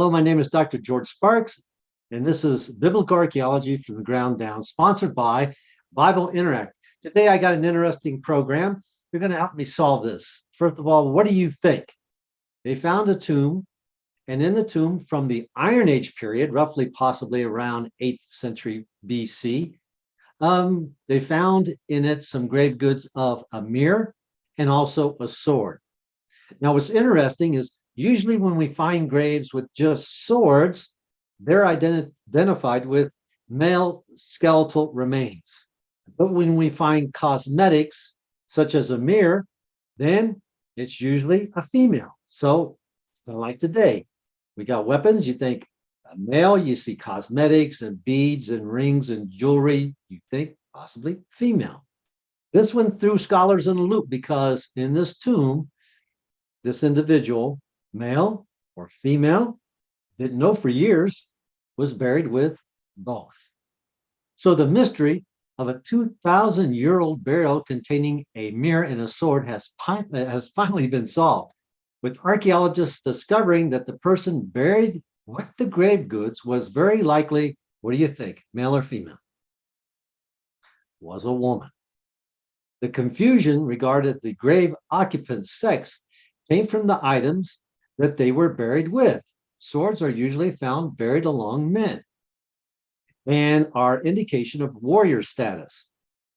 Hello, my name is Dr. George Sparks, and this is Biblical Archaeology from the Ground Down, sponsored by Bible Interact. Today, I got an interesting program. You're going to help me solve this. First of all, what do you think? They found a tomb, and in the tomb from the Iron Age period, roughly possibly around 8th century BC, they found in it some grave goods of a mirror and also a sword. Now, what's interesting is usually when we find graves with just swords, they're identified with male skeletal remains. But when we find cosmetics, such as a mirror, then it's usually a female. So like today, we got weapons, you think a male, you see cosmetics and beads and rings and jewelry, you think possibly female. This one threw scholars in a loop because in this tomb, this individual, male or female, didn't know for years, was buried with both. So the mystery of a 2,000-year-old burial containing a mirror and a sword has finally been solved, with archaeologists discovering that the person buried with the grave goods was very likely, what do you think, male or female? Was a woman. The confusion regarding the grave occupant's sex came from the items that they were buried with. Swords are usually found buried along men and are indication of warrior status,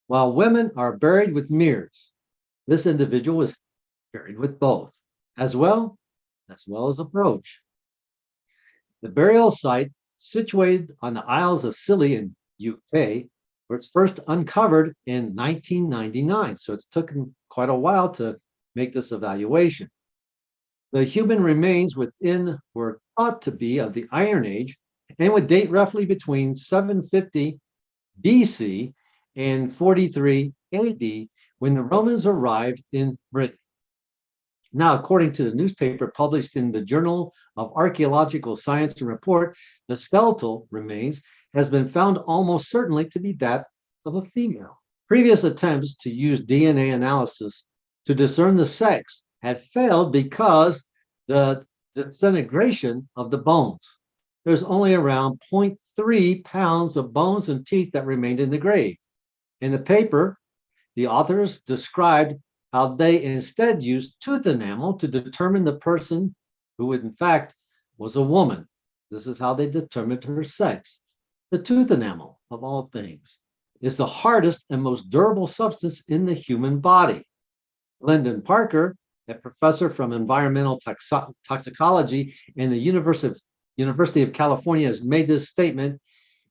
while women are buried with mirrors. This individual was buried with both, as well as a brooch. The burial site, situated on the Isles of Scilly in UK, was first uncovered in 1999. So it's taken quite a while to make this evaluation. The human remains within were thought to be of the Iron Age and would date roughly between 750 BC and 43 AD when the Romans arrived in Britain. Now, according to the newspaper published in the Journal of Archaeological Science and Report, the skeletal remains has been found almost certainly to be that of a female. Previous attempts to use DNA analysis to discern the sex had failed because the disintegration of the bones. There's only around 0.3 pounds of bones and teeth that remained in the grave. In the paper, the authors described how they instead used tooth enamel to determine the person who in fact was a woman. This is how they determined her sex. The tooth enamel, of all things, is the hardest and most durable substance in the human body. Lyndon Parker, a professor from environmental toxicology in the University of California, has made this statement.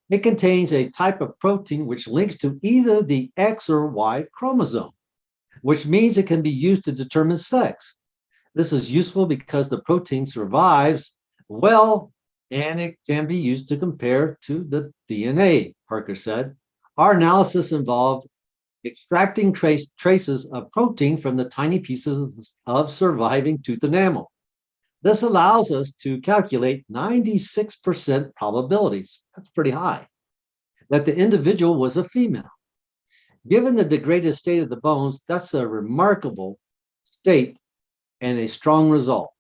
It contains a type of protein which links to either the X or Y chromosome, which means it can be used to determine sex. This is useful because the protein survives well and it can be used to compare to the DNA, Parker said. Our analysis involved extracting traces of protein from the tiny pieces of surviving tooth enamel. This allows us to calculate 96% probabilities, that's pretty high, that the individual was a female. Given the degraded state of the bones, that's a remarkable state and a strong result.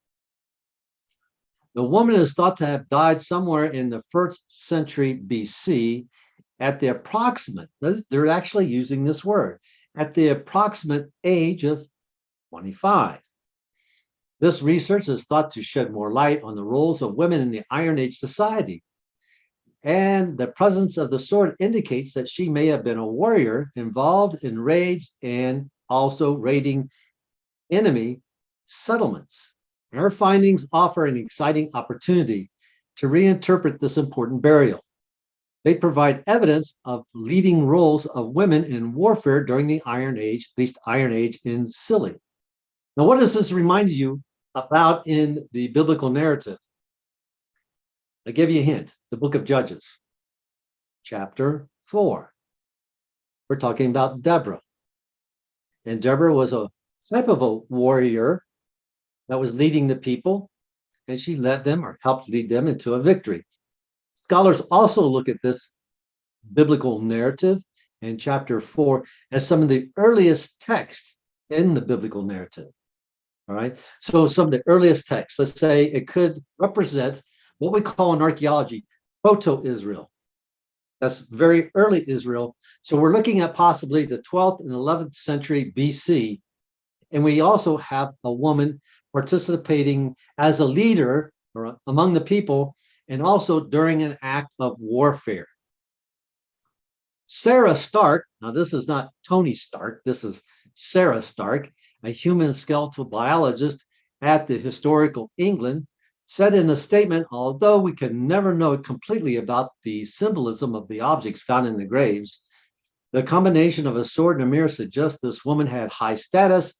The woman is thought to have died somewhere in the 1st century BC at the approximate, they're actually using this word, at the approximate age of 25. This research is thought to shed more light on the roles of women in the Iron Age society. And the presence of the sword indicates that she may have been a warrior involved in raids and also raiding enemy settlements. Her findings offer an exciting opportunity to reinterpret this important burial. They provide evidence of leading roles of women in warfare during the Iron Age, at least Iron Age in Scilly. Now, what does this remind you about in the biblical narrative? I'll give you a hint. The book of Judges, chapter 4. We're talking about Deborah. And Deborah was a type of a warrior that was leading the people, and she led them or helped lead them into a victory. Scholars also look at this biblical narrative in chapter 4 as some of the earliest texts in the biblical narrative. All right. So some of the earliest texts, let's say it could represent what we call in archaeology proto-Israel. That's very early Israel. So we're looking at possibly the 12th and 11th century BC. And we also have a woman participating as a leader or among the people, and also during an act of warfare. Sarah Stark, now this is not Tony Stark, this is Sarah Stark, a human skeletal biologist at the Historical England, said in a statement, although we can never know completely about the symbolism of the objects found in the graves, the combination of a sword and a mirror suggests this woman had high status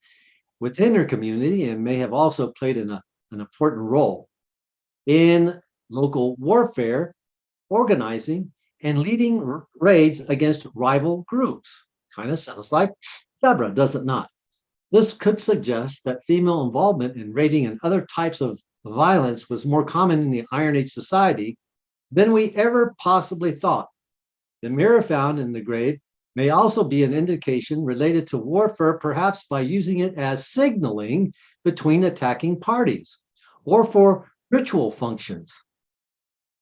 within her community and may have also played an important role in local warfare, organizing, and leading raids against rival groups. Kind of sounds like Deborah, does it not? This could suggest that female involvement in raiding and other types of violence was more common in the Iron Age society than we ever possibly thought. The mirror found in the grave may also be an indication related to warfare, perhaps by using it as signaling between attacking parties or for ritual functions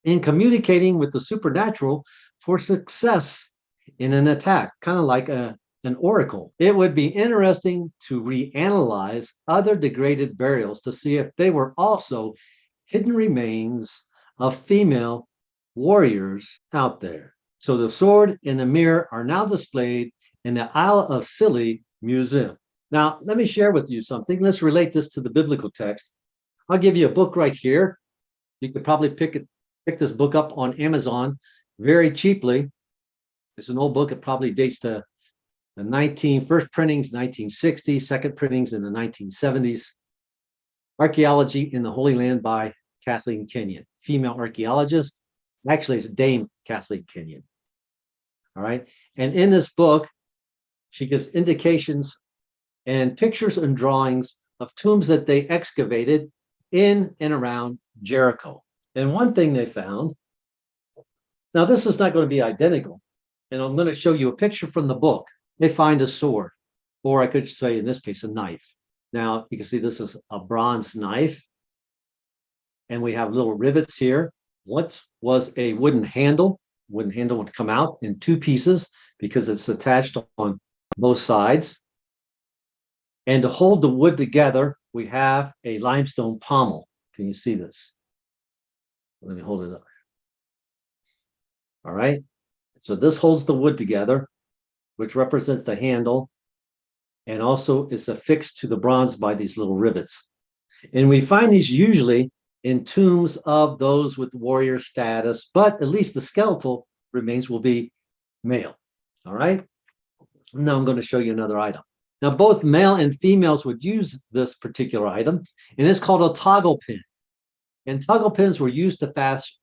in communicating with the supernatural for success in an attack, kind of like an oracle. It would be interesting to reanalyze other degraded burials to see if they were also hidden remains of female warriors out there. So the sword and the mirror are now displayed in the Isle of Scilly Museum. Now, let me share with you something. Let's relate this to the biblical text. I'll give you a book right here. You could probably pick this book up on Amazon very cheaply. It's an old book. It probably dates to the first printings, 1960, second printings in the 1970s. Archaeology in the Holy Land by Kathleen Kenyon, female archaeologist. Actually, it's Dame Kathleen Kenyon. All right. And in this book, she gives indications and pictures and drawings of tombs that they excavated in and around Jericho. And one thing they found, now this is not going to be identical, and I'm going to show you a picture from the book. They find a sword, or I could say in this case, a knife. Now you can see this is a bronze knife, and we have little rivets here. What was a wooden handle? Wooden handle would come out in two pieces because it's attached on both sides. And to hold the wood together, we have a limestone pommel. Can you see this? Let me hold it up. All right. So this holds the wood together, which represents the handle, and also is affixed to the bronze by these little rivets. And we find these usually in tombs of those with warrior status, but at least the skeletal remains will be male. All right. Now I'm going to show you another item. Now, both male and females would use this particular item, and it's called a toggle pin. And toggle pins were used to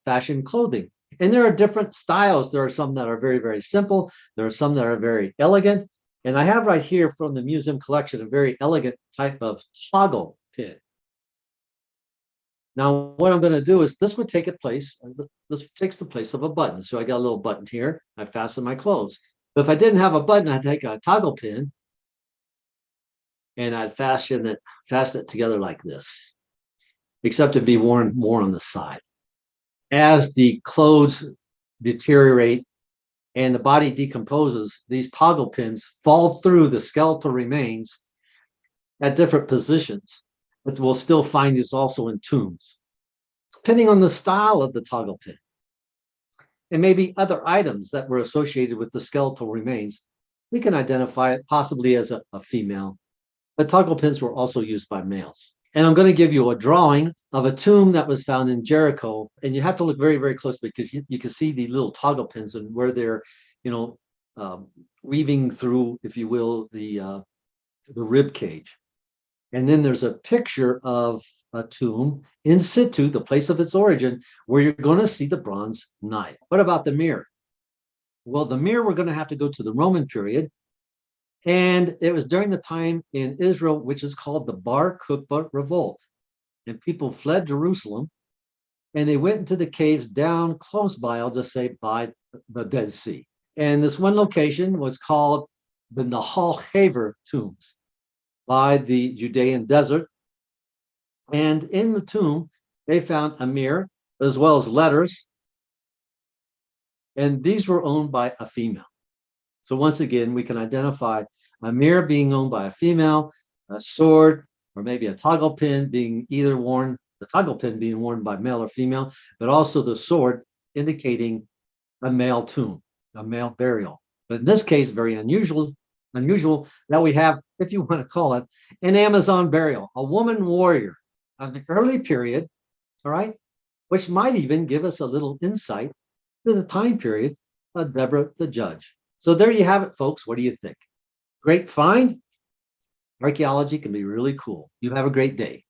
fashion clothing. And there are different styles. There are some that are very, very simple. There are some that are very elegant. And I have right here from the museum collection a very elegant type of toggle pin. Now, what I'm going to do is this would take place. This takes the place of a button. So I got a little button here. I fasten my clothes. But if I didn't have a button, I'd take a toggle pin and I'd fasten it together like this, except it'd be worn more on the side. As the clothes deteriorate and the body decomposes, these toggle pins fall through the skeletal remains at different positions, but we'll still find these also in tombs, depending on the style of the toggle pin. And maybe other items that were associated with the skeletal remains, we can identify it possibly as a female, but toggle pins were also used by males. And I'm going to give you a drawing of a tomb that was found in Jericho. And you have to look very, very close because you can see the little toggle pins and where they're, weaving through, if you will, the rib cage. And then there's a picture of a tomb in situ, the place of its origin, where you're going to see the bronze knife. What about the mirror? Well, the mirror, we're going to have to go to the Roman period. And it was during the time in Israel, which is called the Bar Kokhba revolt. And people fled Jerusalem and they went into the caves down close by, I'll just say by the Dead Sea. And this one location was called the Nahal Haver tombs by the Judean desert. And in the tomb, they found a mirror as well as letters. And these were owned by a female. So once again, we can identify a mirror being owned by a female, a sword, or maybe a toggle pin being either worn, the toggle pin being worn by male or female, but also the sword indicating a male tomb, a male burial. But in this case, very unusual that we have, if you want to call it, an Amazon burial, a woman warrior of the early period, all right, which might even give us a little insight to the time period of Deborah the judge. So there you have it, folks. What do you think? Great find. Archaeology can be really cool. You have a great day.